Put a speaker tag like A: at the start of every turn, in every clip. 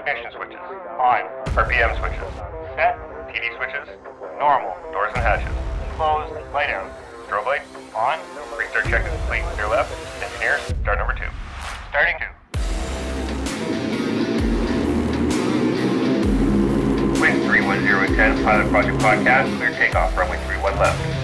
A: ignition switches. On. RPM switches. Set. TD switches. Normal. Doors and hatches. Closed. Light out. Strobe light. On. Restart check is complete. Clear left. Engineers, start number 2. Starting 2. Wind 310, Pilot Project Podcast. Clear takeoff. Runway 31 left.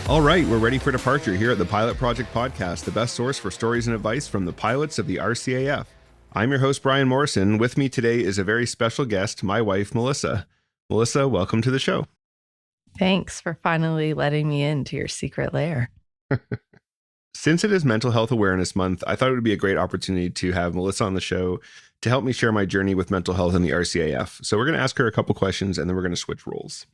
B: All right, we're ready for departure here at the Pilot Project Podcast, the best source for stories and advice from the pilots of the RCAF. I'm your host, Brian Morrison. With me today is a very special guest, my wife, Melissa. Melissa, welcome to the show.
C: Thanks for finally letting me into your secret lair.
B: Since it is Mental Health Awareness Month, I thought it would be a great opportunity to have Melissa on the show to help me share my journey with mental health in the RCAF. So we're going to ask her a couple questions and then we're going to switch roles.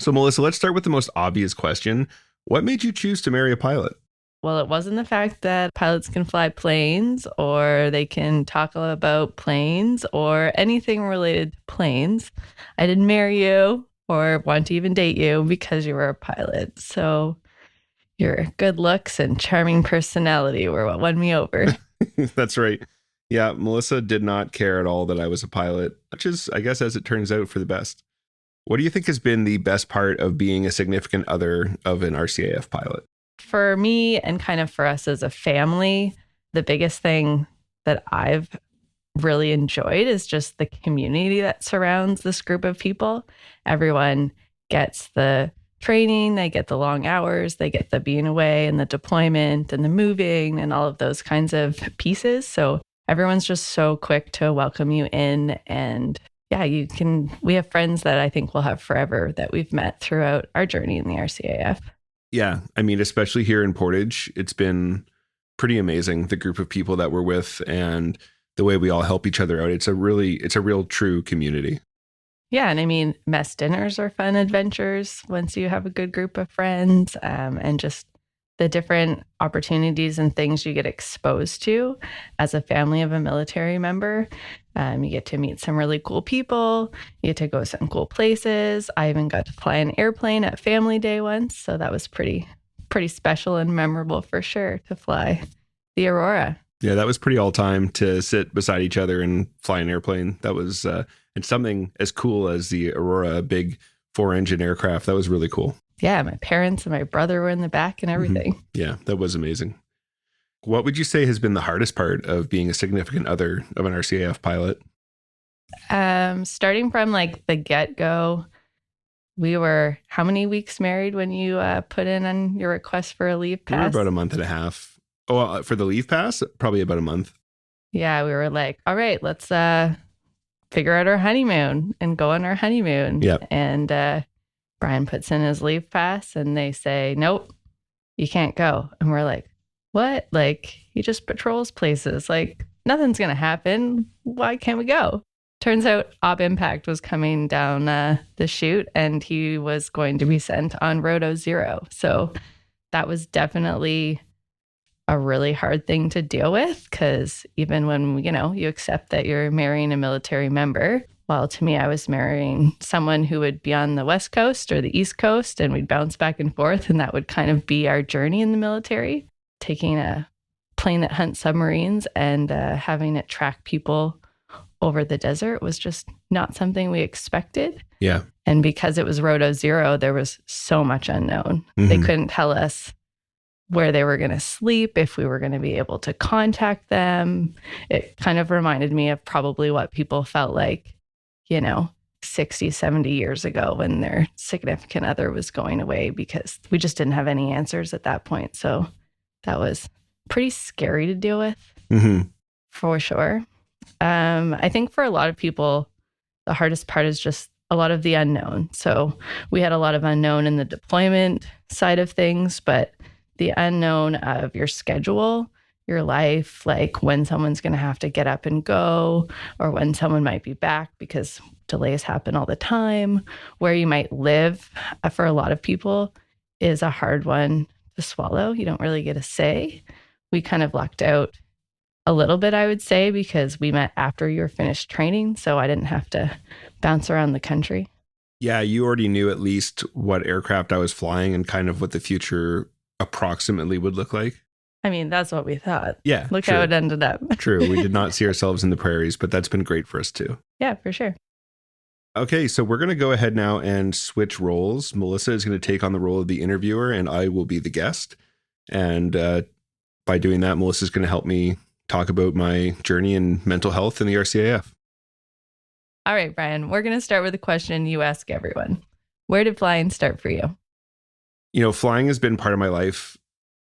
B: So Melissa, let's start with the most obvious question. What made you choose to marry a pilot?
C: Well, it wasn't the fact that pilots can fly planes or they can talk about planes or anything related to planes. I didn't marry you or want to even date you because you were a pilot. So your good looks and charming personality were what won me over.
B: That's right. Yeah, Melissa did not care at all that I was a pilot, which is, I guess, as it turns out, for the best. What do you think has been the best part of being a significant other of an RCAF pilot?
C: For me and kind of for us as a family, the biggest thing that I've really enjoyed is just the community that surrounds this group of people. Everyone gets the training, they get the long hours, they get the being away and the deployment and the moving and all of those kinds of pieces. So everyone's just so quick to welcome you in. And yeah, we have friends that I think we'll have forever that we've met throughout our journey in the RCAF.
B: Yeah, I mean, especially here in Portage, it's been pretty amazing, the group of people that we're with and the way we all help each other out. It's a real true community.
C: Yeah, and I mean, mess dinners are fun adventures once you have a good group of friends, and just the different opportunities and things you get exposed to as a family of a military member. You get to meet some really cool people. You get to go some cool places. I even got to fly an airplane at Family Day once. So that was pretty special and memorable for sure to fly the Aurora.
B: Yeah, that was pretty all time to sit beside each other and fly an airplane. That was and something as cool as the Aurora, a big 4-engine aircraft. That was really cool.
C: Yeah, my parents and my brother were in the back and everything.
B: Mm-hmm. Yeah, that was amazing. What would you say has been the hardest part of being a significant other of an RCAF pilot?
C: Starting from like the get-go, we were how many weeks married when you put in on your request for a leave pass?
B: We were about a month and a half. Oh, for the leave pass? Probably about a month.
C: Yeah, we were like, all right, let's figure out our honeymoon and go on our honeymoon.
B: Yep.
C: And Brian puts in his leave pass and they say, nope, you can't go. And we're like, what? Like, he just patrols places. Like, nothing's going to happen. Why can't we go? Turns out Op Impact was coming down the chute and he was going to be sent on Roto 0. So that was definitely a really hard thing to deal with because even when, you accept that you're marrying a military member, well, to me, I was marrying someone who would be on the West Coast or the East Coast and we'd bounce back and forth. And that would kind of be our journey in the military. Taking a plane that hunts submarines and having it track people over the desert was just not something we expected.
B: Yeah.
C: And because it was Roto 0, there was so much unknown.
B: Mm-hmm.
C: They couldn't tell us where they were going to sleep, if we were going to be able to contact them. It kind of reminded me of probably what people felt like, 60, 70 years ago when their significant other was going away because we just didn't have any answers at that point. So that was pretty scary to deal with, for sure. I think for a lot of people, the hardest part is just a lot of the unknown. So we had a lot of unknown in the deployment side of things, but the unknown of your schedule, your life, like when someone's going to have to get up and go, or when someone might be back because delays happen all the time, where you might live for a lot of people is a hard one to swallow. You don't really get a say. We kind of lucked out a little bit, I would say, because we met after you were finished training. So I didn't have to bounce around the country.
B: Yeah, you already knew at least what aircraft I was flying and kind of what the future approximately would look like.
C: I mean, that's what we thought.
B: Yeah.
C: Look
B: true.
C: how it ended up.
B: True. We did not see ourselves in the prairies, but that's been great for us too.
C: Yeah, for sure.
B: Okay, so we're going to go ahead now and switch roles. Melissa is going to take on the role of the interviewer, and I will be the guest. And by doing that, Melissa is going to help me talk about my journey in mental health in the RCAF.
C: All right, Bryan, we're going to start with a question you ask everyone. Where did flying start for you?
B: You know, flying has been part of my life,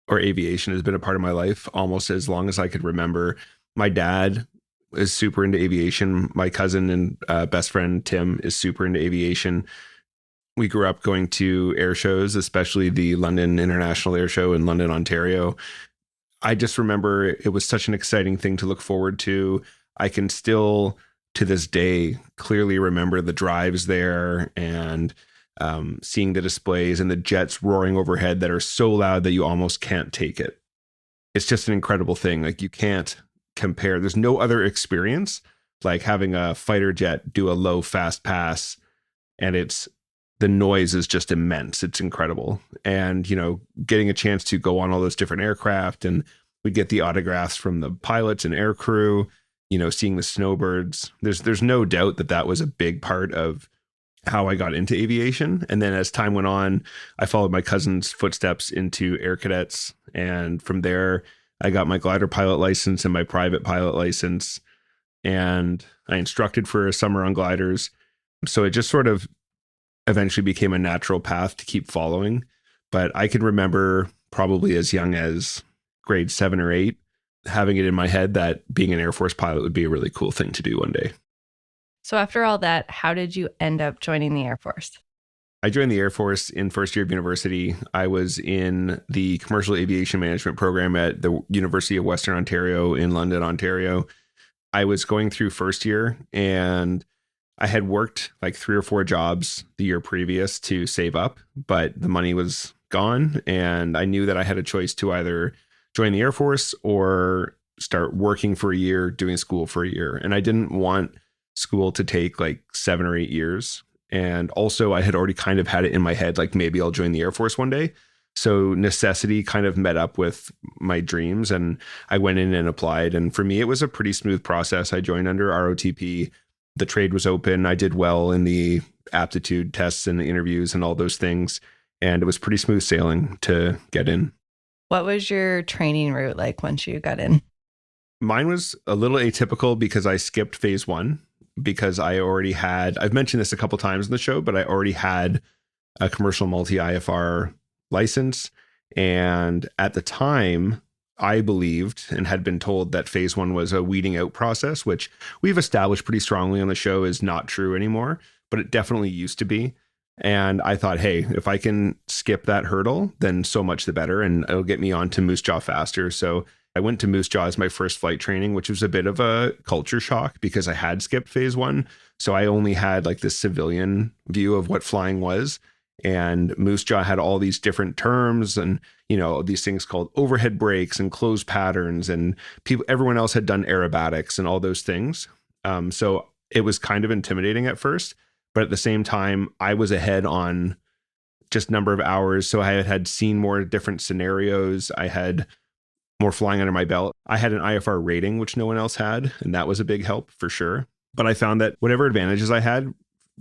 B: or aviation has been a part of my life almost as long as I could remember. My dad is super into aviation. My cousin and best friend, Tim, is super into aviation. We grew up going to air shows, especially the London International Air Show in London, Ontario. I just remember it was such an exciting thing to look forward to. I can still, to this day, clearly remember the drives there and seeing the displays and the jets roaring overhead that are so loud that you almost can't take it. It's just an incredible thing. Like, you can't compare. There's no other experience like having a fighter jet do a low, fast pass, and the noise is just immense. It's incredible. And, you know, getting a chance to go on all those different aircraft, and we get the autographs from the pilots and air crew, you know, seeing the snowbirds. There's no doubt that was a big part of how I got into aviation. And then as time went on, I followed my cousin's footsteps into air cadets. And from there, I got my glider pilot license and my private pilot license. And I instructed for a summer on gliders. So it just sort of eventually became a natural path to keep following. But I can remember probably as young as grade 7 or 8, having it in my head that being an Air Force pilot would be a really cool thing to do one day.
C: So after all that, how did you end up joining the Air Force?
B: I joined the Air Force in first year of university. I was in the commercial aviation management program at the University of Western Ontario in London, Ontario. I was going through first year, and I had worked like 3 or 4 jobs the year previous to save up, but the money was gone. And I knew that I had a choice to either join the Air Force or start working for a year, doing school for a year. And I didn't want school to take like 7 or 8 years. And also I had already kind of had it in my head, like maybe I'll join the Air Force one day. So necessity kind of met up with my dreams, and I went in and applied. And for me, it was a pretty smooth process. I joined under ROTP. The trade was open. I did well in the aptitude tests and the interviews and all those things. And it was pretty smooth sailing to get in.
C: What was your training route like once you got in?
B: Mine was a little atypical because I skipped phase 1 because I already had, I've mentioned this a couple times in the show, but I already had a commercial multi-IFR license. And at the time, I believed and had been told that phase 1 was a weeding out process, which we've established pretty strongly on the show is not true anymore, but it definitely used to be. And I thought, hey, if I can skip that hurdle, then so much the better. And it'll get me on to Moose Jaw faster. So I went to Moose Jaw as my first flight training, which was a bit of a culture shock because I had skipped phase 1. So I only had like this civilian view of what flying was. And Moose Jaw had all these different terms and, you know, these things called overhead brakes and closed patterns, and everyone else had done aerobatics and all those things. So it was kind of intimidating at first, but at the same time, I was ahead on just number of hours. So I had seen more different scenarios. I had more flying under my belt. I had an IFR rating, which no one else had, and that was a big help for sure. But I found that whatever advantages I had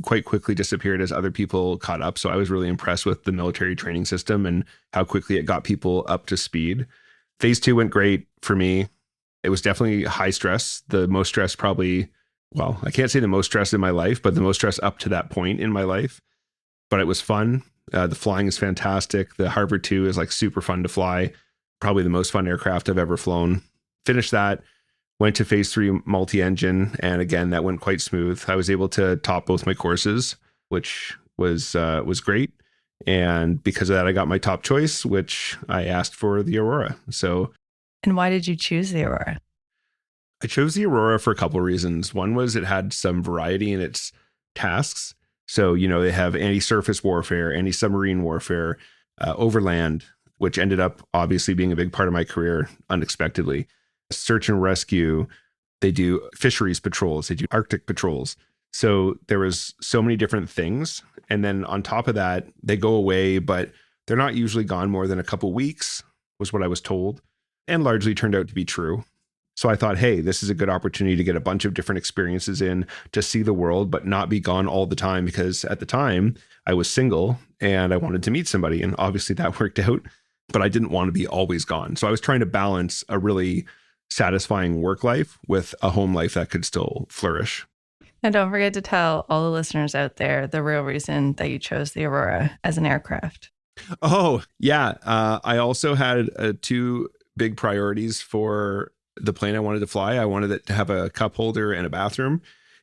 B: quite quickly disappeared as other people caught up. So I was really impressed with the military training system and how quickly it got people up to speed. Phase 2 went great for me. It was definitely high stress. The most stress probably, well, I can't say the most stress in my life, but the most stress up to that point in my life. But it was fun. The flying is fantastic. The Harvard 2 is like super fun to fly. Probably the most fun aircraft I've ever flown. Finished that. Went to phase 3 multi-engine, and again, that went quite smooth. I was able to top both my courses, which was great. And because of that, I got my top choice, which I asked for the Aurora. So,
C: and why did you choose the Aurora?
B: I chose the Aurora for a couple of reasons. One was it had some variety in its tasks. So, you know, they have anti-surface warfare, anti-submarine warfare, overland, which ended up obviously being a big part of my career unexpectedly. Search and rescue, they do fisheries patrols, they do Arctic patrols. So there was so many different things. And then on top of that, they go away, but they're not usually gone more than a couple weeks, was what I was told. and largely turned out to be true. So I thought, hey, this is a good opportunity to get a bunch of different experiences in, to see the world, but not be gone all the time, because at the time I was single and I wanted to meet somebody. And obviously that worked out, but I didn't want to be always gone. So I was trying to balance a really satisfying work life with a home life that could still flourish.
C: And don't forget to tell all the listeners out there the real reason that you chose the Aurora as an aircraft.
B: Oh, yeah. I also had two big priorities for the plane I wanted to fly. I wanted it to have a cup holder and a bathroom,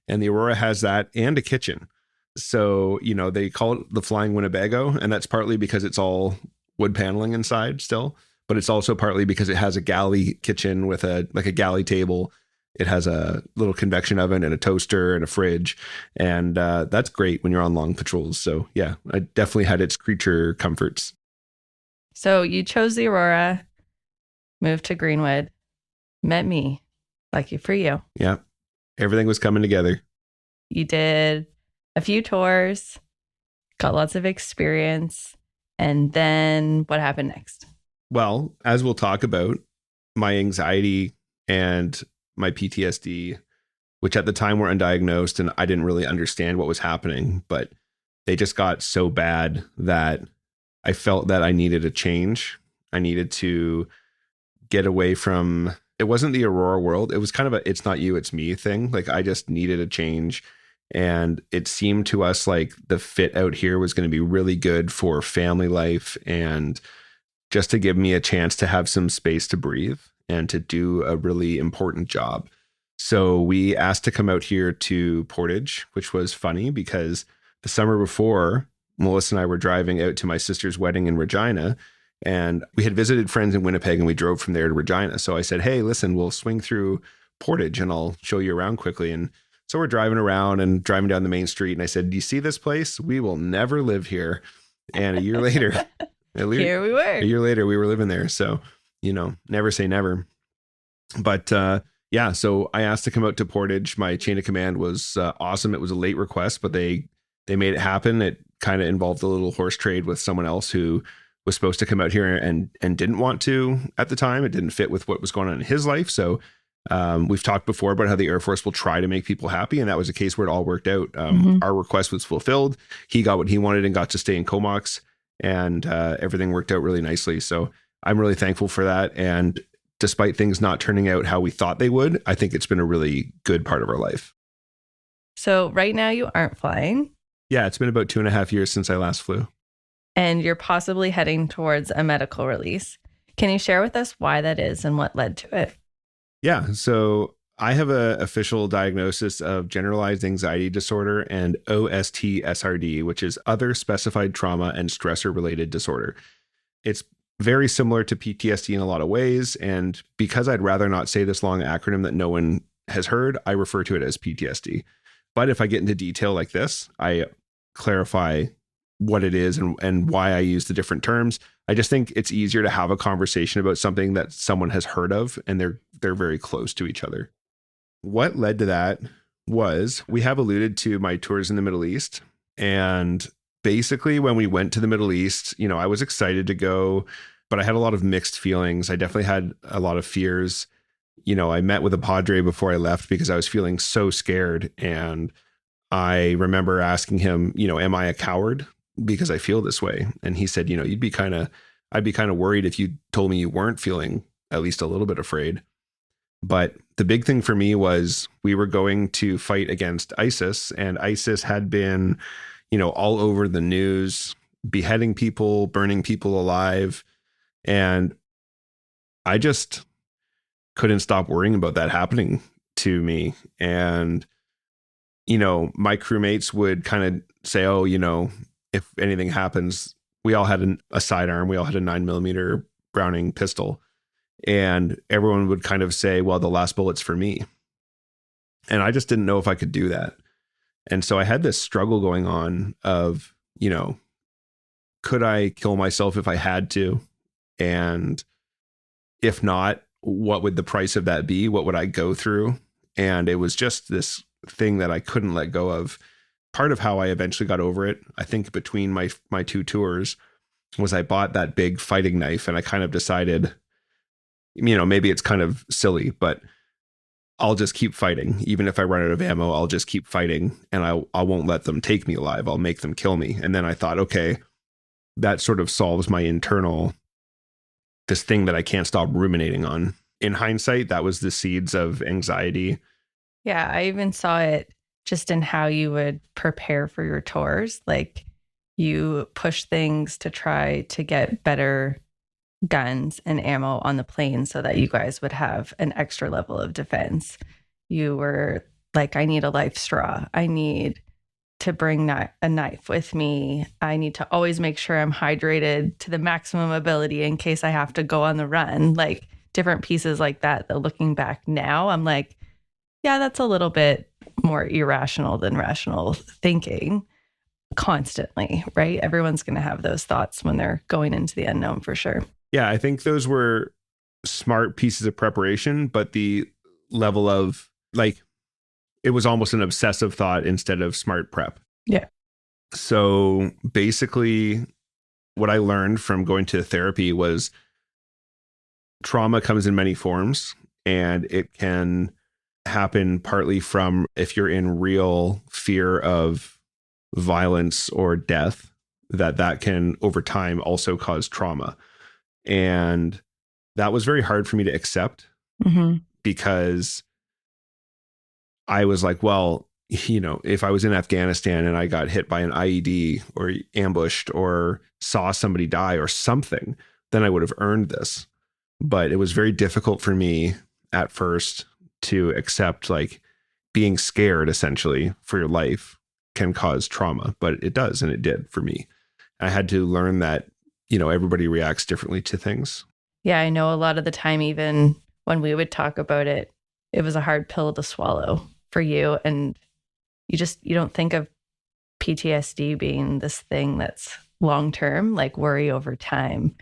B: and the Aurora has that and a kitchen. So, they call it the Flying Winnebago, and that's partly because it's all wood paneling inside still, but it's also partly because it has a galley kitchen with a galley table. It has a little convection oven and a toaster and a fridge, and that's great when you're on long patrols. So yeah, I definitely had its creature comforts.
C: So you chose the Aurora, moved to Greenwood, met me. Lucky for you.
B: Yeah, everything was coming together.
C: You did a few tours, got lots of experience, and then what happened next?
B: Well, as we'll talk about, my anxiety and my PTSD, which at the time were undiagnosed, and I didn't really understand what was happening, but they just got so bad that I felt that I needed a change. I needed to get away from, it wasn't the Aurora world. It was kind of a, it's not you, it's me thing. Like I just needed a change. And it seemed to us like the fit out here was going to be really good for family life and just to give me a chance to have some space to breathe and to do a really important job. So we asked to come out here to Portage, which was funny because the summer before, Melissa and I were driving out to my sister's wedding in Regina, and we had visited friends in Winnipeg and we drove from there to Regina. So I said, hey, listen, we'll swing through Portage and I'll show you around quickly. And so we're driving around and driving down the main street. And I said, do you see this place? We will never live here. And a year later,
C: Here we were.
B: A year later, we were living there. So, never say never. But yeah, so I asked to come out to Portage. My chain of command was awesome. It was a late request, but they made it happen. It kind of involved a little horse trade with someone else who was supposed to come out here and didn't want to at the time. It didn't fit with what was going on in his life. So we've talked before about how the Air Force will try to make people happy. And that was a case where it all worked out. Our request was fulfilled. He got what he wanted and got to stay in Comox, and everything worked out really nicely. So I'm really thankful for that. And despite things not turning out how we thought they would, I think it's been a really good part of our life.
C: So right now you aren't flying.
B: Yeah, it's been about 2.5 years since I last flew.
C: And you're possibly heading towards a medical release. Can you share with us why that is and what led to it?
B: Yeah, so I have an official diagnosis of generalized anxiety disorder and OST-SRD, which is other specified trauma and stressor related disorder. It's very similar to PTSD in a lot of ways. And because I'd rather not say this long acronym that no one has heard, I refer to it as PTSD. But if I get into detail like this, I clarify what it is and why I use the different terms. I just think it's easier to have a conversation about something that someone has heard of and they're very close to each other. What led to that was we have alluded to my tours in the Middle East. And basically when we went to the Middle East, I was excited to go, but I had a lot of mixed feelings. I definitely had a lot of fears. I met with a padre before I left because I was feeling so scared. And I remember asking him, am I a coward because I feel this way? And he said, I'd be kind of worried if you told me you weren't feeling at least a little bit afraid. But the big thing for me was we were going to fight against ISIS, and ISIS had been, all over the news, beheading people, burning people alive. And I just couldn't stop worrying about that happening to me. And, my crewmates would kind of say, oh, if anything happens, we all had a sidearm. We all had a 9mm Browning pistol. And everyone would kind of say, well, the last bullet's for me. And I just didn't know if I could do that. And so I had this struggle going on of, could I kill myself if I had to? And if not, what would the price of that be? What would I go through? And it was just this thing that I couldn't let go of. Part of how I eventually got over it, I think between my two tours, was I bought that big fighting knife, and I kind of decided, maybe it's kind of silly, but I'll just keep fighting. Even if I run out of ammo, I'll just keep fighting, and I won't let them take me alive. I'll make them kill me. And then I thought, okay, that sort of solves my internal, this thing that I can't stop ruminating on. In hindsight, that was the seeds of anxiety.
C: Yeah, I even saw it just in how you would prepare for your tours. Like, you push things to try to get better guns and ammo on the plane so that you guys would have an extra level of defense. You were like, I need a life straw. I need to bring a knife with me. I need to always make sure I'm hydrated to the maximum ability in case I have to go on the run. Like, different pieces like that looking back now, I'm like, yeah, that's a little bit more irrational than rational thinking constantly, right? Everyone's going to have those thoughts when they're going into the unknown for sure.
B: Yeah, I think those were smart pieces of preparation, but the level of it was almost an obsessive thought instead of smart prep.
C: Yeah.
B: So basically, what I learned from going to therapy was trauma comes in many forms, and it can happen partly from if you're in real fear of violence or death, that can over time also cause trauma. And that was very hard for me to accept because I was like, well, if I was in Afghanistan and I got hit by an IED or ambushed or saw somebody die or something, then I would have earned this. But it was very difficult for me at first to accept, like, being scared essentially for your life can cause trauma, but it does. And it did for me. I had to learn that, everybody reacts differently to things.
C: Yeah, I know a lot of the time, even when we would talk about it, it was a hard pill to swallow for you. And you don't think of PTSD being this thing that's long-term, like worry over time.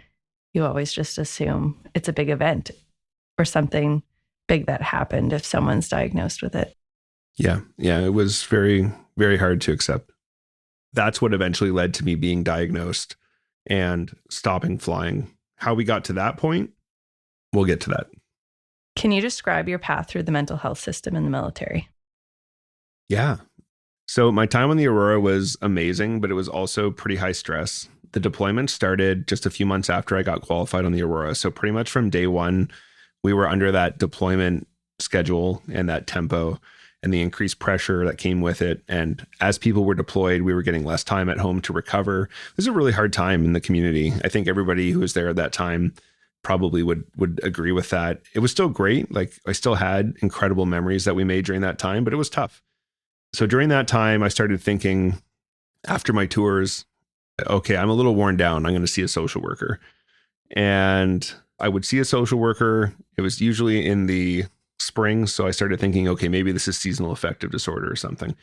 C: You always just assume it's a big event or something big that happened if someone's diagnosed with it.
B: Yeah. It was very, very hard to accept. That's what eventually led to me being diagnosed and stopping flying. How we got to that point, we'll get to that.
C: Can you describe your path through the mental health system in the military?
B: Yeah. So my time on the Aurora was amazing, but it was also pretty high stress. The deployment started just a few months after I got qualified on the Aurora. So pretty much from day one, we were under that deployment schedule and that tempo and the increased pressure that came with it. And as people were deployed, we were getting less time at home to recover. It was a really hard time in the community. I think everybody who was there at that time probably would agree with that. It was still great. Like, I still had incredible memories that we made during that time, but it was tough. So during that time, I started thinking after my tours, okay, I'm a little worn down. I'm going to see a social worker. And I would see a social worker. It was usually in the spring. So I started thinking, okay, maybe this is seasonal affective disorder or something.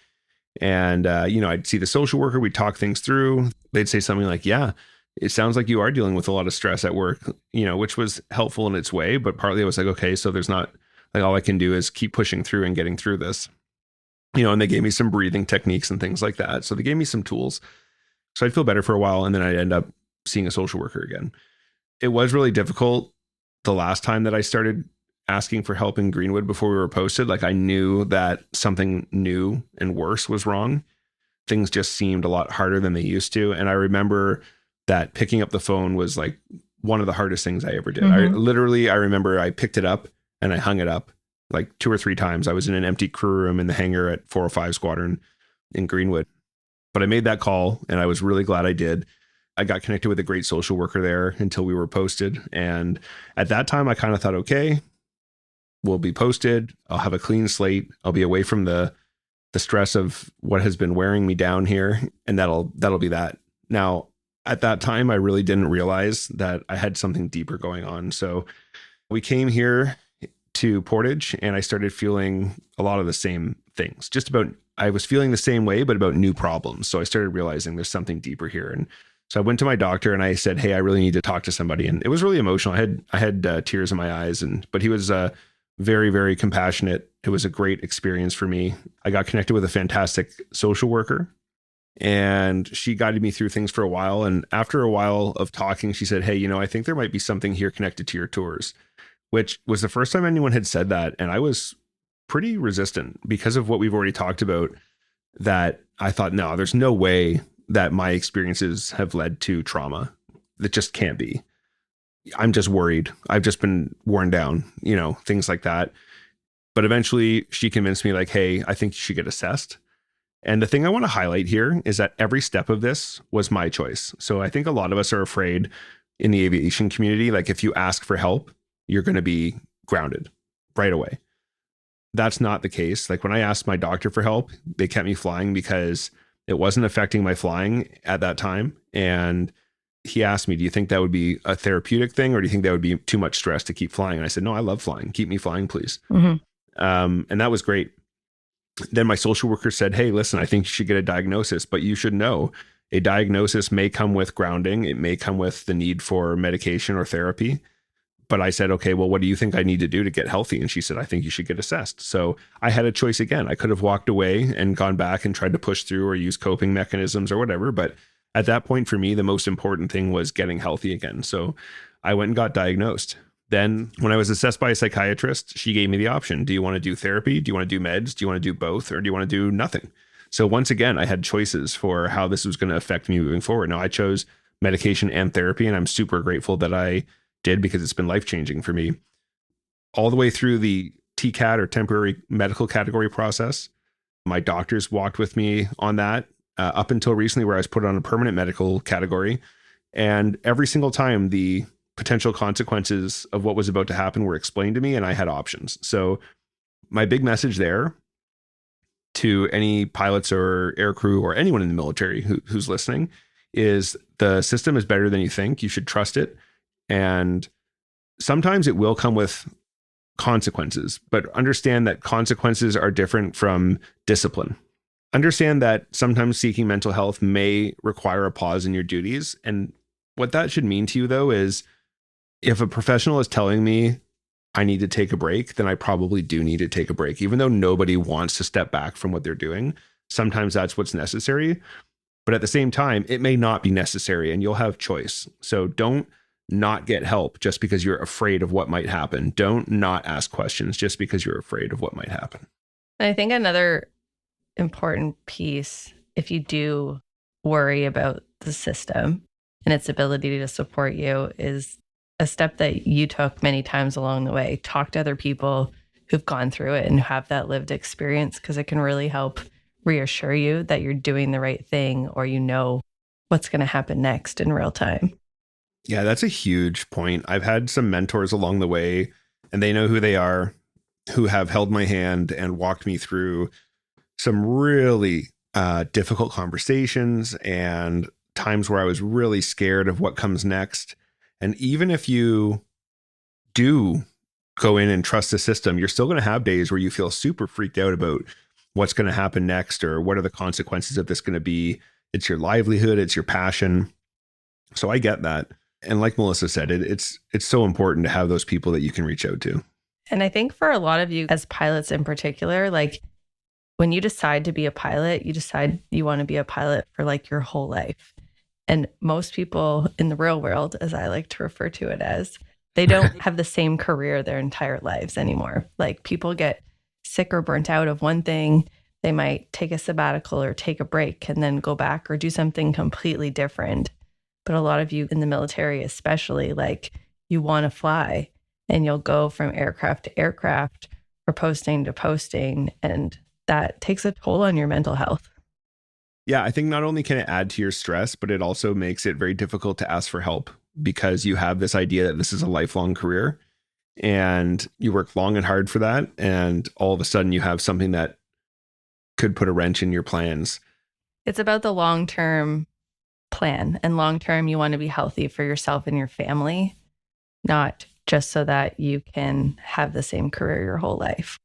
B: And, I'd see the social worker. We'd talk things through. They'd say something like, yeah, it sounds like you are dealing with a lot of stress at work, which was helpful in its way. But partly I was like, okay, so there's not, like, all I can do is keep pushing through and getting through this. And they gave me some breathing techniques and things like that. So they gave me some tools. So I'd feel better for a while, and then I'd end up seeing a social worker again. It was really difficult the last time that I started asking for help in Greenwood before we were posted. Like, I knew that something new and worse was wrong. Things just seemed a lot harder than they used to. And I remember that picking up the phone was like one of the hardest things I ever did. I remember I picked it up and I hung it up like 2 or 3 times. I was in an empty crew room in the hangar at 405 Squadron in Greenwood. But I made that call, and I was really glad I did. I got connected with a great social worker there until we were posted. And at that time, I kind of thought, okay, we'll be posted. I'll have a clean slate. I'll be away from the stress of what has been wearing me down here. And that'll be that. Now, at that time, I really didn't realize that I had something deeper going on. So we came here to Portage, and I started feeling a lot of the same things. I was feeling the same way, but about new problems. So I started realizing there's something deeper here. And so I went to my doctor and I said, hey, I really need to talk to somebody. And it was really emotional. I had tears in my eyes, but he was very, very compassionate. It was a great experience for me. I got connected with a fantastic social worker, and she guided me through things for a while. And after a while of talking, she said, hey, I think there might be something here connected to your tours. which was the first time anyone had said that. And I was pretty resistant because of what we've already talked about, that I thought, no, there's no way that my experiences have led to trauma. That just can't be. I'm just worried. I've just been worn down, things like that. But eventually she convinced me like, hey, I think you should get assessed. And the thing I want to highlight here is that every step of this was my choice. So I think a lot of us are afraid in the aviation community, like if you ask for help, you're going to be grounded right away. That's not the case. Like when I asked my doctor for help, they kept me flying because it wasn't affecting my flying at that time. And he asked me, do you think that would be a therapeutic thing, or do you think that would be too much stress to keep flying? And I said, no, I love flying. Keep me flying, please. And that was great. Then my social worker said, hey, listen, I think you should get a diagnosis, but you should know a diagnosis may come with grounding. It may come with the need for medication or therapy. But I said, okay, well, what do you think I need to do to get healthy? And she said, I think you should get assessed. So I had a choice again. I could have walked away and gone back and tried to push through or use coping mechanisms or whatever. But at that point for me, the most important thing was getting healthy again. So I went and got diagnosed. Then when I was assessed by a psychiatrist, she gave me the option. Do you want to do therapy? Do you want to do meds? Do you want to do both? Or do you want to do nothing? So once again, I had choices for how this was going to affect me moving forward. Now I chose medication and therapy, and I'm super grateful that I did, because it's been life-changing for me. All the way through the TCAT or temporary medical category process, my doctors walked with me on that up until recently, where I was put on a permanent medical category. And every single time the potential consequences of what was about to happen were explained to me, and I had options. So my big message there to any pilots or air crew or anyone in the military who's listening is the system is better than you think. You should trust it. And sometimes it will come with consequences, but understand that consequences are different from discipline. Understand that sometimes seeking mental health may require a pause in your duties. And what that should mean to you, though, is if a professional is telling me I need to take a break, then I probably do need to take a break. Even though nobody wants to step back from what they're doing, sometimes that's what's necessary. But at the same time, it may not be necessary, and you'll have choice. So don't not get help just because you're afraid of what might happen. Don't not ask questions just because you're afraid of what might happen.
C: And I think another important piece, if you do worry about the system and its ability to support you, is a step that you took many times along the way. Talk to other people who've gone through it and have that lived experience, because it can really help reassure you that you're doing the right thing, or you know what's going to happen next in real time.
B: Yeah, that's a huge point. I've had some mentors along the way, and they know who they are, who have held my hand and walked me through some really difficult conversations and times where I was really scared of what comes next. And even if you do go in and trust the system, you're still going to have days where you feel super freaked out about what's going to happen next, or what are the consequences of this going to be. It's your livelihood, it's your passion. So I get that. And like Melissa said, it's so important to have those people that you can reach out to.
C: And I think for a lot of you as pilots in particular, like when you decide to be a pilot, you decide you want to be a pilot for like your whole life. And most people in the real world, as I like to refer to it as, they don't have the same career their entire lives anymore. Like people get sick or burnt out of one thing. They might take a sabbatical or take a break and then go back or do something completely different. But a lot of you in the military, especially, like you want to fly and you'll go from aircraft to aircraft or posting to posting. And that takes a toll on your mental health.
B: Yeah, I think not only can it add to your stress, but it also makes it very difficult to ask for help, because you have this idea that this is a lifelong career and you work long and hard for that. And all of a sudden you have something that could put a wrench in your plans.
C: It's about the long-term plan, and long-term, you want to be healthy for yourself and your family, not just so that you can have the same career your whole life.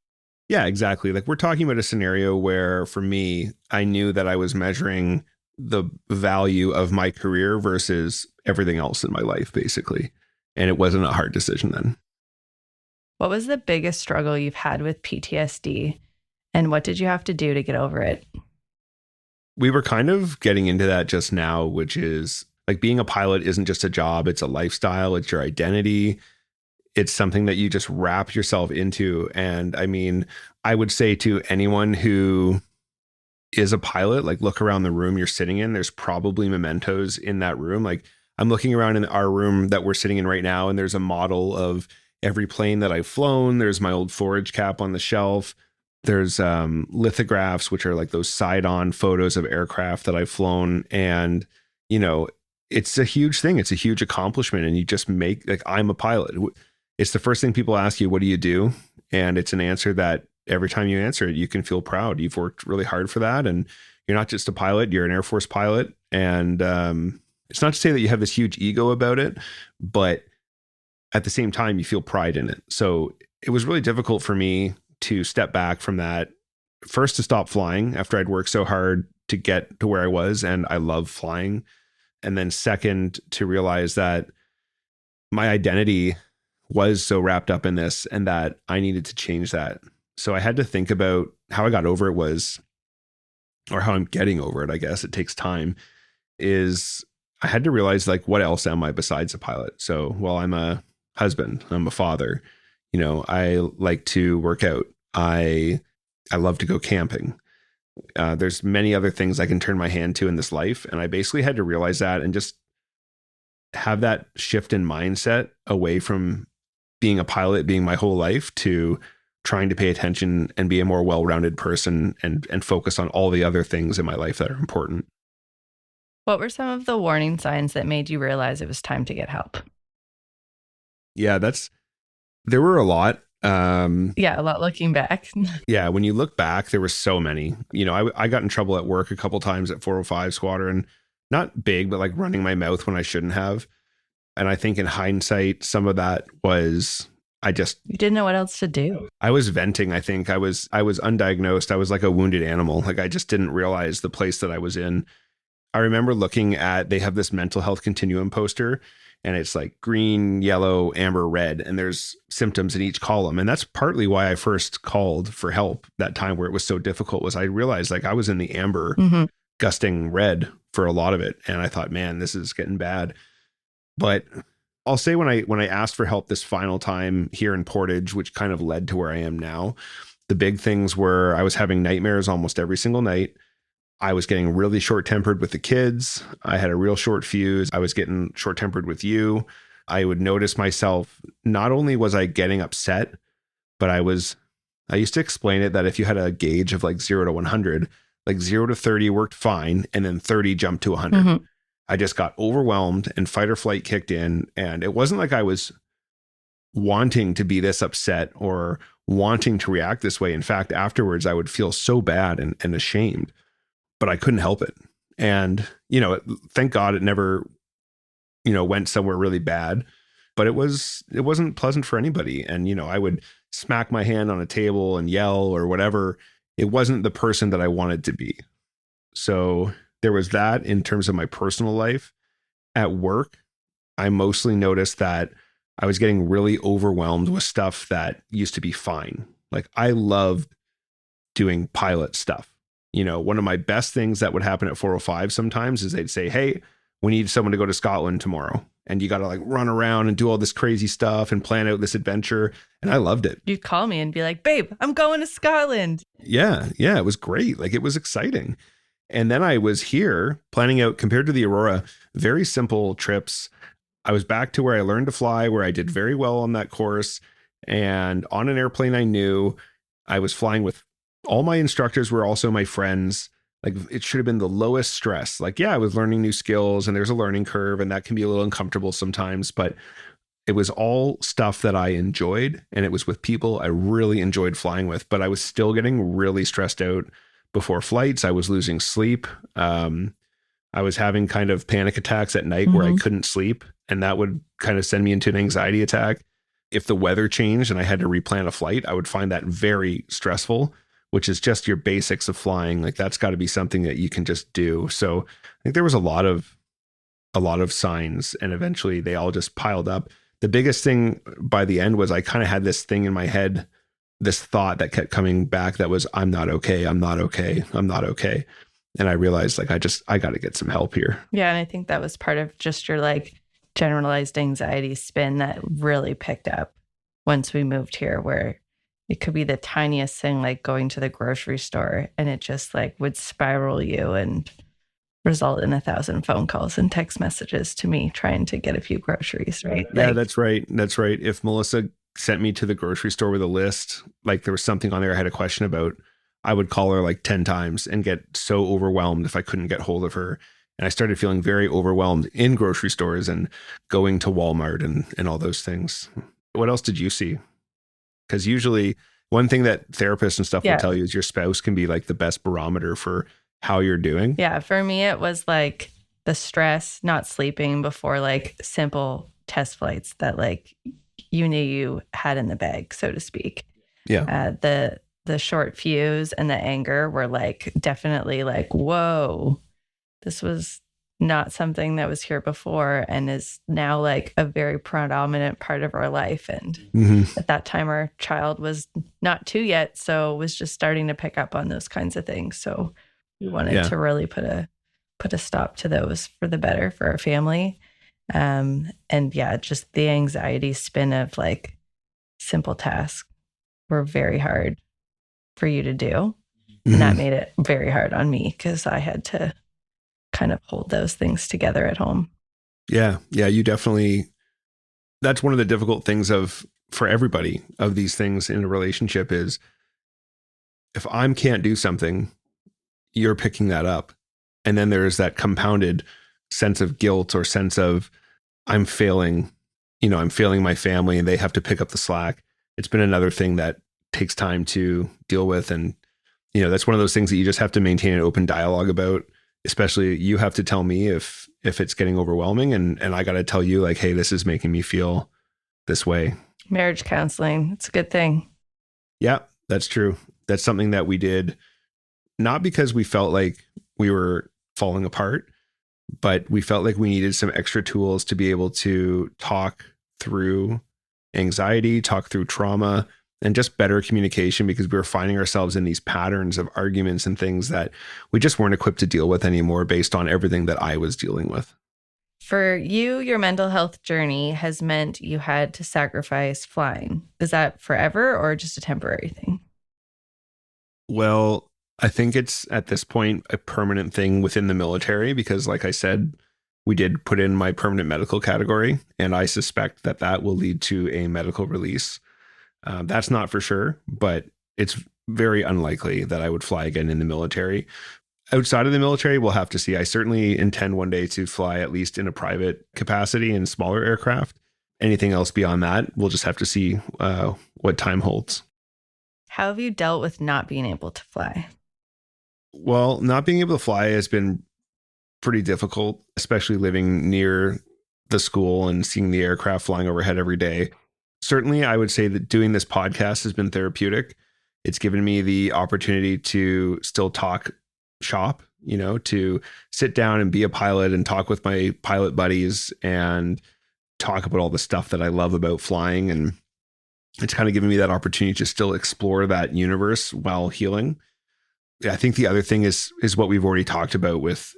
B: Yeah, exactly. Like we're talking about a scenario where for me, I knew that I was measuring the value of my career versus everything else in my life, basically. And it wasn't a hard decision then.
C: What was the biggest struggle you've had with PTSD, and what did you have to do to get over it?
B: We were kind of getting into that just now, which is like being a pilot isn't just a job. It's a lifestyle. It's your identity. it's something that you just wrap yourself into. And I mean, I would say to anyone who is a pilot, like look around the room you're sitting in, there's probably mementos in that room. Like I'm looking around in our room that we're sitting in right now, and there's a model of every plane that I've flown. There's my old forage cap on the shelf. There's lithographs, which are like those side-on photos of aircraft that I've flown. And, you know, it's a huge thing. It's a huge accomplishment. And you just make, like, I'm a pilot. It's the first thing people ask you, what do you do? And it's an answer that every time you answer it, you can feel proud. You've worked really hard for that. And you're not just a pilot, you're an Air Force pilot. And it's not to say that you have this huge ego about it, but at the same time, you feel pride in it. So it was really difficult for me to step back from that. First, to stop flying after I'd worked so hard to get to where I was, and I love flying. And then second, to realize that my identity was so wrapped up in this and that I needed to change that. So I had to think about how I got over it was, or how I'm getting over it, I guess it takes time, is I had to realize, like, what else am I besides a pilot? So, well, I'm a husband, I'm a father, you know, I like to work out. I love to go camping. There's many other things I can turn my hand to in this life. And I basically had to realize that and just have that shift in mindset away from being a pilot, being my whole life, to trying to pay attention and be a more well-rounded person and focus on all the other things in my life that are important.
C: What were some of the warning signs that made you realize it was time to get help?
B: Yeah, there were a lot.
C: Yeah, a lot looking back.
B: Yeah, when you look back, there were so many. You know, I got in trouble at work a couple times at 405 Squadron, not big, but like running my mouth when I shouldn't have. And I think in hindsight, some of that was you
C: didn't know what else to do.
B: I was venting. I think I was undiagnosed. I was like a wounded animal. Like I just didn't realize the place that I was in. I remember looking at, they have this mental health continuum poster, and it's like green, yellow, amber, red, and there's symptoms in each column. And that's partly why I first called for help that time, where it was so difficult, was I realized like I was in the amber, gusting red for a lot of it. And I thought, man, this is getting bad. But I'll say when I asked for help this final time here in Portage, which kind of led to where I am now, the big things were I was having nightmares almost every single night. I was getting really short-tempered with the kids. I had a real short fuse. I was getting short-tempered with you. I would notice myself, not only was I getting upset, but I used to explain it that if you had a gauge of like 0 to 100, like 0 to 30 worked fine, and then 30 jumped to 100. I just got overwhelmed and fight or flight kicked in. And it wasn't like I was wanting to be this upset or wanting to react this way. In fact, afterwards, I would feel so bad and ashamed, but I couldn't help it. And, you know, thank God it never, you know, went somewhere really bad, but it wasn't pleasant for anybody. And, you know, I would smack my hand on a table and yell or whatever. It wasn't the person that I wanted to be. So there was that in terms of my personal life. At work, I mostly noticed that I was getting really overwhelmed with stuff that used to be fine. Like I loved doing pilot stuff. You know, one of my best things that would happen at 405 sometimes is they'd say, hey, we need someone to go to Scotland tomorrow. And you got to like run around and do all this crazy stuff and plan out this adventure. And I loved it.
C: You'd call me and be like, babe, I'm going to Scotland.
B: Yeah, it was great. Like it was exciting. And then I was here planning out, compared to the Aurora, very simple trips. I was back to where I learned to fly, where I did very well on that course. And on an airplane I knew, I was flying with all my instructors were also my friends. Like it should have been the lowest stress. Like, yeah, I was learning new skills and there's a learning curve and that can be a little uncomfortable sometimes, but it was all stuff that I enjoyed. And it was with people I really enjoyed flying with, but I was still getting really stressed out before flights. I was losing sleep. I was having kind of panic attacks at night where I couldn't sleep. And that would kind of send me into an anxiety attack. If the weather changed and I had to replan a flight, I would find that very stressful, which is just your basics of flying. Like that's got to be something that you can just do. So I think there was a lot of signs, and eventually they all just piled up. The biggest thing by the end was I kind of had this thing in my head, this thought that kept coming back that was, I'm not okay. I'm not okay. I'm not okay. And I realized like, I got to get some help here.
C: Yeah. And I think that was part of just your like generalized anxiety spin that really picked up. once we moved here, where it could be the tiniest thing, like going to the grocery store, and it just like would spiral you and result in 1,000 phone calls and text messages to me trying to get a few groceries, right?
B: Yeah,
C: Like,
B: that's right. That's right. If Melissa sent me to the grocery store with a list, like there was something on there I had a question about, I would call her like 10 times and get so overwhelmed if I couldn't get hold of her. And I started feeling very overwhelmed in grocery stores and going to Walmart and all those things. What else did you see? Because usually one thing that therapists and stuff will tell you is your spouse can be like the best barometer for how you're doing.
C: Yeah, for me, it was like the stress, not sleeping before like simple test flights that like you knew you had in the bag, so to speak.
B: Yeah.
C: The short fuse and the anger were like definitely like, whoa, this was not something that was here before and is now like a very predominant part of our life. And at that time, our child was not 2 yet, so was just starting to pick up on those kinds of things. So we wanted to really put a stop to those for the better for our family. And yeah, just the anxiety spin of like simple tasks were very hard for you to do. And that made it very hard on me because I had to kind of hold those things together at home.
B: Yeah. Yeah. You definitely, that's one of the difficult things for everybody of these things in a relationship is if I can't do something, you're picking that up. And then there's that compounded sense of guilt or sense of I'm failing my family and they have to pick up the slack. It's been another thing that takes time to deal with. And, that's one of those things that you just have to maintain an open dialogue about, especially you have to tell me if it's getting overwhelming and I got to tell you like, hey, this is making me feel this way.
C: Marriage counseling. It's a good thing.
B: Yeah, that's true. That's something that we did not because we felt like we were falling apart, but we felt like we needed some extra tools to be able to talk through anxiety, talk through trauma, and just better communication because we were finding ourselves in these patterns of arguments and things that we just weren't equipped to deal with anymore based on everything that I was dealing with.
C: For you, your mental health journey has meant you had to sacrifice flying. Is that forever or just a temporary thing?
B: Well, I think it's at this point a permanent thing within the military because, like I said, we did put in my permanent medical category, and I suspect that will lead to a medical release. That's not for sure, but it's very unlikely that I would fly again in the military. Outside of the military, we'll have to see. I certainly intend one day to fly at least in a private capacity in smaller aircraft. Anything else beyond that, we'll just have to see what time holds.
C: How have you dealt with not being able to fly?
B: Well, not being able to fly has been pretty difficult, especially living near the school and seeing the aircraft flying overhead every day. Certainly, I would say that doing this podcast has been therapeutic. It's given me the opportunity to still talk shop, to sit down and be a pilot and talk with my pilot buddies and talk about all the stuff that I love about flying. And it's kind of given me that opportunity to still explore that universe while healing. I think the other thing is what we've already talked about with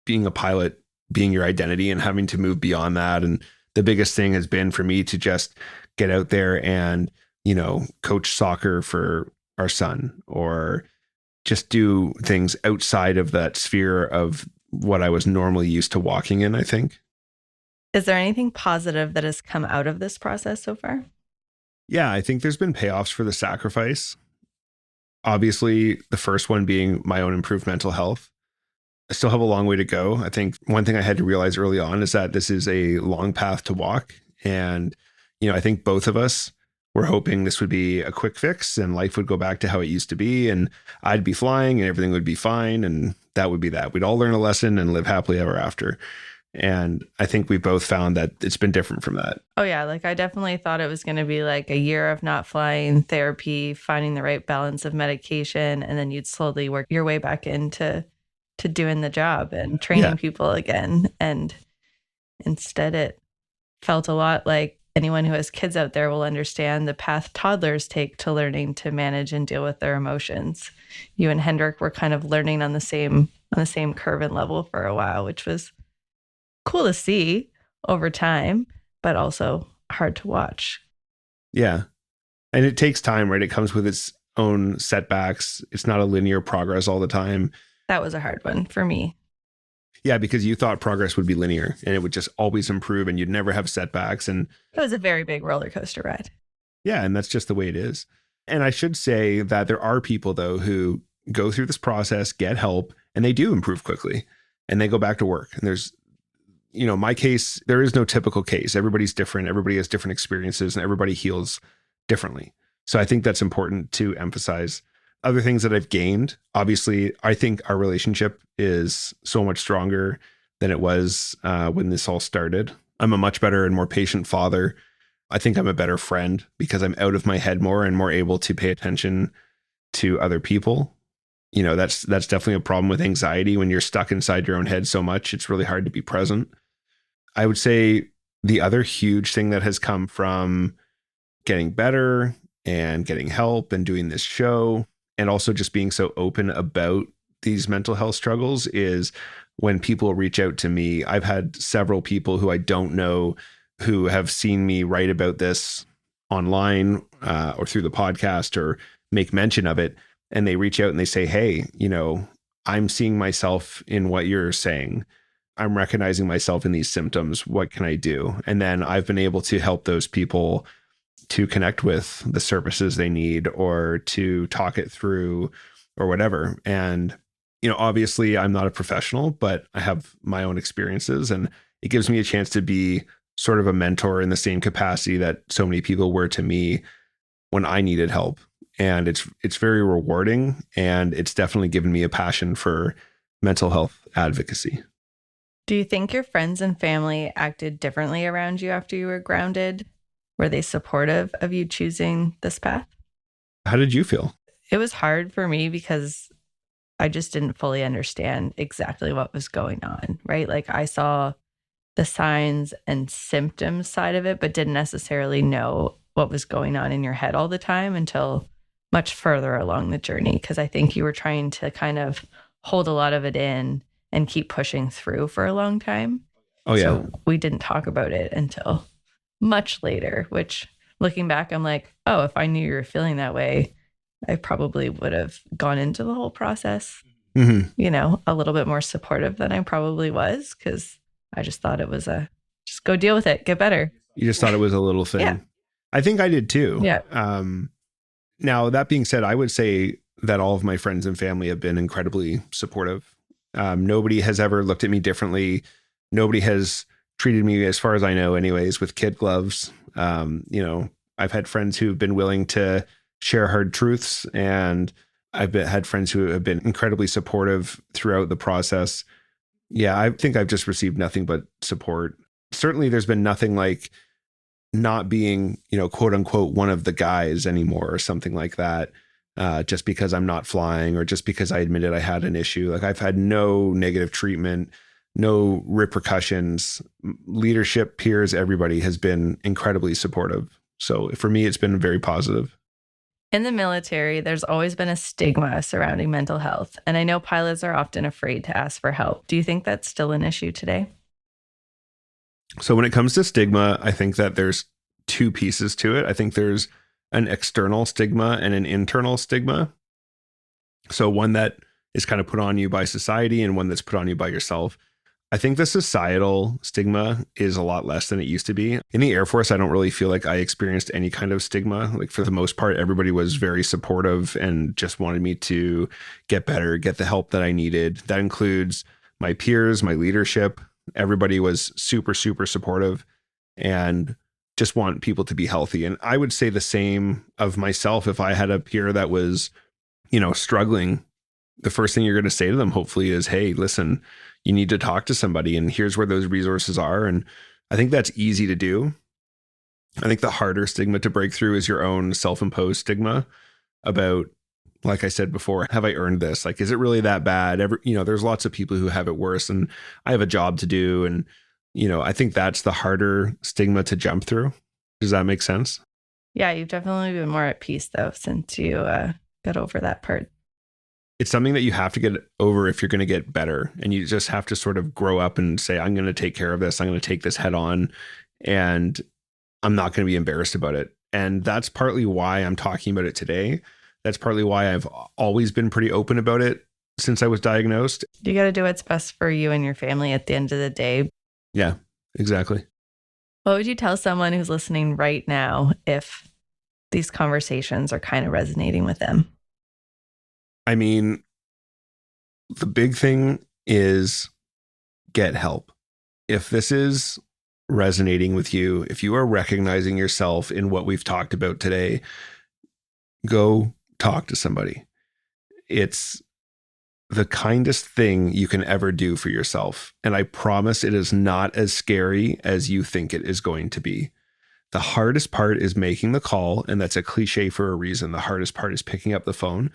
B: being a pilot, being your identity and having to move beyond that. And the biggest thing has been for me to just get out there and, coach soccer for our son or just do things outside of that sphere of what I was normally used to walking in, I think.
C: Is there anything positive that has come out of this process so far?
B: Yeah, I think there's been payoffs for the sacrifice. Obviously, the first one being my own improved mental health. I still have a long way to go. I think one thing I had to realize early on is that this is a long path to walk. And, I think both of us were hoping this would be a quick fix and life would go back to how it used to be. And I'd be flying and everything would be fine. And that would be that. We'd all learn a lesson and live happily ever after. And I think we both found that it's been different from that.
C: Oh, yeah. Like I definitely thought it was going to be like a year of not flying, therapy, finding the right balance of medication. And then you'd slowly work your way back into doing the job and training people again. And instead, it felt a lot like anyone who has kids out there will understand the path toddlers take to learning to manage and deal with their emotions. You and Hendrik were kind of learning on the same curve and level for a while, which was cool to see over time, but also hard to watch.
B: Yeah. And it takes time, right? It comes with its own setbacks. It's not a linear progress all the time.
C: That was a hard one for me.
B: Yeah, because you thought progress would be linear and it would just always improve and you'd never have setbacks. And
C: It was a very big roller coaster ride.
B: yeah, and that's just the way it is. And I should say that there are people, though, who go through this process, get help, and they do improve quickly and they go back to work. And there's, my case, there is no typical case. Everybody's different. Everybody has different experiences and everybody heals differently. So I think that's important to emphasize. Other things that I've gained, obviously, I think our relationship is so much stronger than it was when this all started. I'm a much better and more patient father. I think I'm a better friend because I'm out of my head more and more able to pay attention to other people. That's definitely a problem with anxiety. When you're stuck inside your own head so much, it's really hard to be present. I would say the other huge thing that has come from getting better and getting help and doing this show, and also just being so open about these mental health struggles, is when people reach out to me. I've had several people who I don't know who have seen me write about this online or through the podcast or make mention of it. And they reach out and they say, hey, I'm seeing myself in what you're saying. I'm recognizing myself in these symptoms. What can I do? And then I've been able to help those people to connect with the services they need or to talk it through or whatever. And, obviously I'm not a professional, but I have my own experiences and it gives me a chance to be sort of a mentor in the same capacity that so many people were to me when I needed help. And it's very rewarding, and it's definitely given me a passion for mental health advocacy.
C: Do you think your friends and family acted differently around you after you were grounded? Were they supportive of you choosing this path?
B: How did you feel?
C: It was hard for me because I just didn't fully understand exactly what was going on, right? Like I saw the signs and symptoms side of it, but didn't necessarily know what was going on in your head all the time until much further along the journey. Because I think you were trying to kind of hold a lot of it in and keep pushing through for a long time.
B: Oh, yeah.
C: So we didn't talk about it until much later, which looking back, I'm like, oh, if I knew you were feeling that way, I probably would have gone into the whole process, a little bit more supportive than I probably was, because I just thought it was just go deal with it, get better.
B: You just thought it was a little thing.
C: Yeah.
B: I think I did too.
C: Yeah.
B: Now, that being said, I would say that all of my friends and family have been incredibly supportive. Nobody has ever looked at me differently. Nobody has treated me, as far as I know anyways, with kid gloves. I've had friends who've been willing to share hard truths, and I've had friends who have been incredibly supportive throughout the process. Yeah, I think I've just received nothing but support. Certainly there's been nothing like not being, quote unquote, one of the guys anymore or something like that, just because I'm not flying or just because I admitted I had an issue. Like I've had no negative treatment, no repercussions. Leadership, peers, everybody has been incredibly supportive. So for me, it's been very positive.
C: In the military, there's always been a stigma surrounding mental health, and I know pilots are often afraid to ask for help. Do you think that's still an issue today?
B: So when it comes to stigma, I think that there's two pieces to it. I think there's an external stigma and an internal stigma. So one that is kind of put on you by society and one that's put on you by yourself. I think the societal stigma is a lot less than it used to be. In the Air Force, I don't really feel like I experienced any kind of stigma. Like for the most part, everybody was very supportive and just wanted me to get better, get the help that I needed. That includes my peers, my leadership. Everybody was super, super supportive and just want people to be healthy. And I would say the same of myself. If I had a peer that was, struggling, the first thing you're going to say to them, hopefully, is, hey, listen, you need to talk to somebody and here's where those resources are. And I think that's easy to do. I think the harder stigma to break through is your own self-imposed stigma about, like I said before, have I earned this? Like, is it really that bad? There's lots of people who have it worse and I have a job to do. And, I think that's the harder stigma to jump through. Does that make sense?
C: Yeah, you've definitely been more at peace though, since you got over that part.
B: It's something that you have to get over if you're going to get better. And you just have to sort of grow up and say, I'm going to take care of this. I'm going to take this head on and I'm not going to be embarrassed about it. And that's partly why I'm talking about it today. That's partly why I've always been pretty open about it since I was diagnosed.
C: You got to do what's best for you and your family at the end of the day.
B: Yeah, exactly.
C: What would you tell someone who's listening right now if these conversations are kind of resonating with them?
B: I mean, the big thing is get help. If this is resonating with you, if you are recognizing yourself in what we've talked about today, go talk to somebody. It's the kindest thing you can ever do for yourself. And I promise it is not as scary as you think it is going to be. The hardest part is making the call, and that's a cliche for a reason. The hardest part is picking up the phone.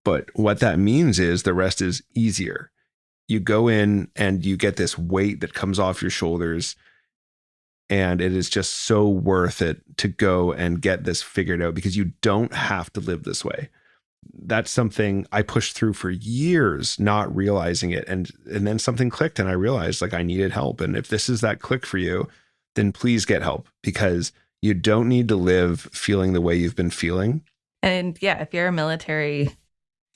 B: But what that means is the rest is easier. You go in and you get this weight that comes off your shoulders, and it is just so worth it to go and get this figured out because you don't have to live this way. That's something I pushed through for years, not realizing it. And then something clicked and I realized like I needed help. And if this is that click for you, then please get help because you don't need to live feeling the way you've been feeling.
C: And yeah, if you're a military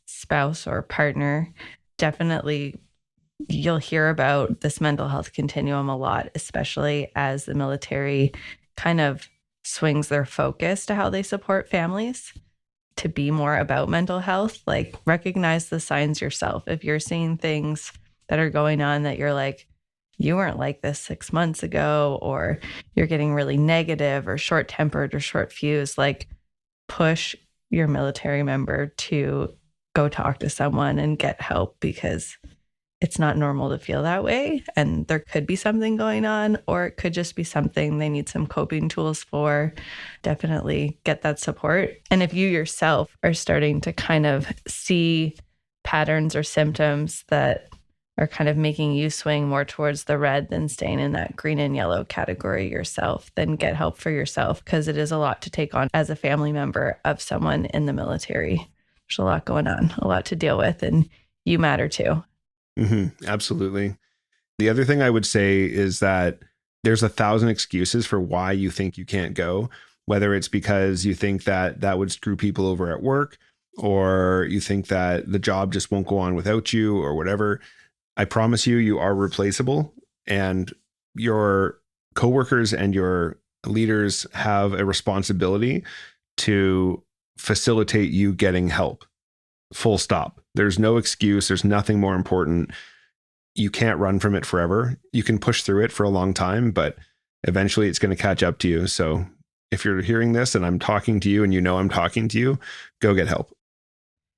C: spouse or partner, definitely you'll hear about this mental health continuum a lot, especially as the military kind of swings their focus to how they support families to be more about mental health. Like recognize the signs yourself. If you're seeing things that are going on that you're like, you weren't like this 6 months ago, or you're getting really negative or short-tempered or short-fused, like push your military member to go talk to someone and get help because it's not normal to feel that way. And there could be something going on, or it could just be something they need some coping tools for. Definitely get that support. And if you yourself are starting to kind of see patterns or symptoms that are kind of making you swing more towards the red than staying in that green and yellow category yourself, then get help for yourself because it is a lot to take on as a family member of someone in the military. There's a lot going on, a lot to deal with, and you matter too.
B: Mm-hmm, absolutely. The other thing I would say is that there's 1,000 excuses for why you think you can't go, whether it's because you think that that would screw people over at work, or you think that the job just won't go on without you or whatever. I promise you, you are replaceable, and your coworkers and your leaders have a responsibility to facilitate you getting help. Full stop. There's no excuse. There's nothing more important. You can't run from it forever. You can push through it for a long time, but eventually it's going to catch up to you. So if you're hearing this and I'm talking to you and you know I'm talking to you, go get help.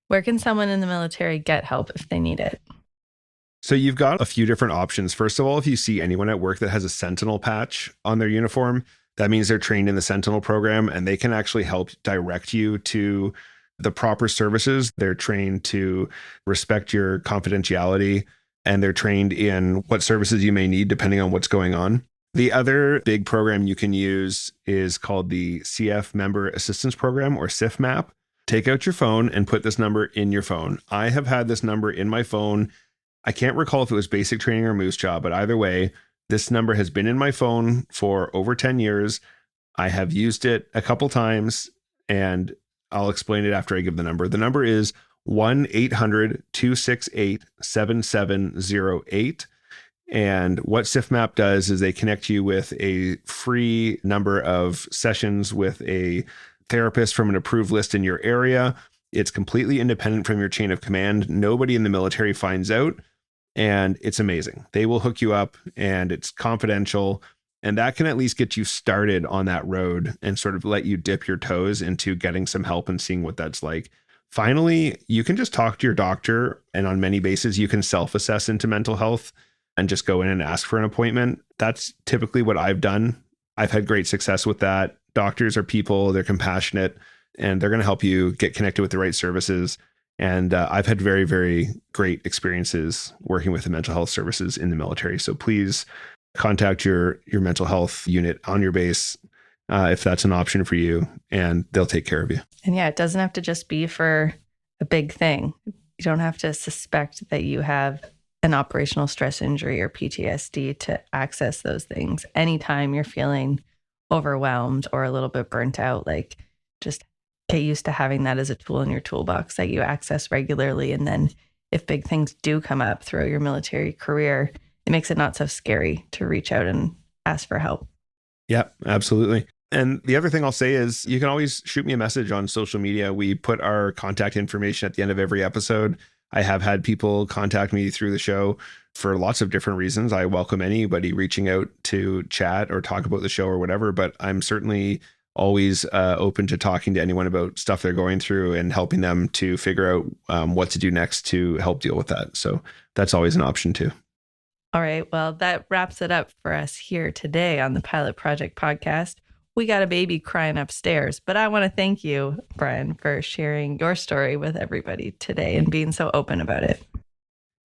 C: Where can someone in the military get help if they need it?
B: So you've got a few different options. First of all, if you see anyone at work that has a Sentinel patch on their uniform, that means they're trained in the Sentinel program and they can actually help direct you to the proper services. They're trained to respect your confidentiality, and they're trained in what services you may need depending on what's going on. The other big program you can use is called the CF Member Assistance Program, or CIFMAP. Take out your phone and put this number in your phone. I have had this number in my phone. I can't recall if it was basic training or Moose Jaw, but either way, this number has been in my phone for over 10 years. I have used it a couple times, and I'll explain it after I give the number. The number is 1-800-268-7708. And what CIFMAP does is they connect you with a free number of sessions with a therapist from an approved list in your area. It's completely independent from your chain of command. Nobody in the military finds out, and it's amazing. They will hook you up, and it's confidential. And that can at least get you started on that road and sort of let you dip your toes into getting some help and seeing what that's like. Finally, you can just talk to your doctor, and on many bases, you can self-assess into mental health and just go in and ask for an appointment. That's typically what I've done. I've had great success with that. Doctors are people, they're compassionate, and they're going to help you get connected with the right services. And I've had very, very great experiences working with the mental health services in the military. So please contact your mental health unit on your base if that's an option for you, and they'll take care of you.
C: And yeah, it doesn't have to just be for a big thing. You don't have to suspect that you have an operational stress injury or PTSD to access those things. Anytime you're feeling overwhelmed or a little bit burnt out, like just get used to having that as a tool in your toolbox that you access regularly. And then if big things do come up throughout your military career, it makes it not so scary to reach out and ask for help.
B: Yeah, absolutely. And the other thing I'll say is you can always shoot me a message on social media. We put our contact information at the end of every episode. I have had people contact me through the show for lots of different reasons. I welcome anybody reaching out to chat or talk about the show or whatever, but I'm certainly always open to talking to anyone about stuff they're going through and helping them to figure out what to do next to help deal with that. So that's always an option too.
C: All right. Well, that wraps it up for us here today on the Pilot Project podcast. We got a baby crying upstairs, but I want to thank you, Bryan, for sharing your story with everybody today and being so open about it.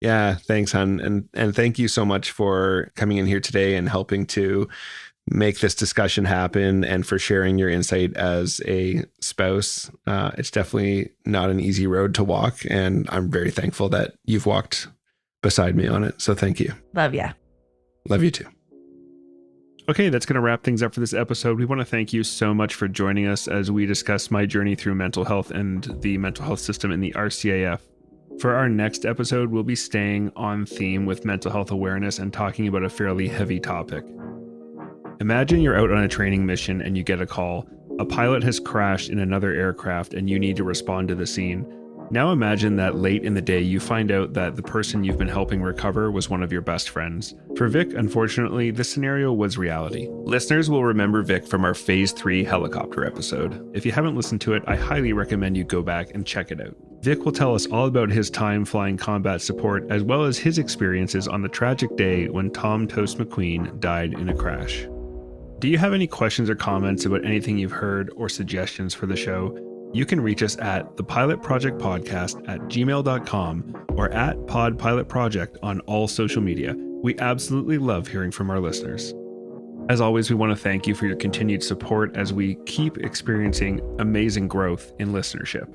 B: Yeah, thanks, hon. And thank you so much for coming in here today and helping to make this discussion happen and for sharing your insight as a spouse. It's definitely not an easy road to walk, and I'm very thankful that you've walked beside me on it. So thank you.
C: Love ya.
B: Love you too. Okay, that's going to wrap things up for this episode. We want to thank you so much for joining us as we discuss my journey through mental health and the mental health system in the RCAF. For our next episode, we'll be staying on theme with mental health awareness and talking about a fairly heavy topic. Imagine you're out on a training mission and you get a call. A pilot has crashed in another aircraft and you need to respond to the scene. Now imagine that late in the day you find out that the person you've been helping recover was one of your best friends. For Vic, unfortunately, this scenario was reality. Listeners will remember Vic from our Phase 3 helicopter episode. If you haven't listened to it, I highly recommend you go back and check it out. Vic will tell us all about his time flying combat support as well as his experiences on the tragic day when Tom Toast McQueen died in a crash. Do you have any questions or comments about anything you've heard or suggestions for the show? You can reach us at thepilotprojectpodcast@gmail.com or at podpilotproject on all social media. We absolutely love hearing from our listeners. As always, we want to thank you for your continued support as we keep experiencing amazing growth in listenership.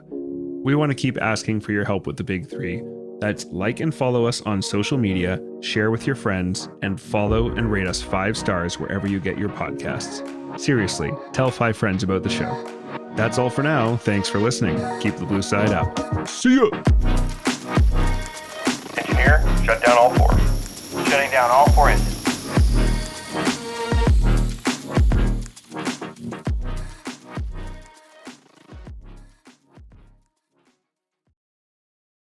B: We want to keep asking for your help with the big three. That's like and follow us on social media, share with your friends, and follow and rate us 5 stars wherever you get your podcasts. Seriously, tell 5 friends about the show. That's all for now. Thanks for listening. Keep the blue side up. See ya!
A: Engineer, shut down all 4. Shutting down all 4 engines.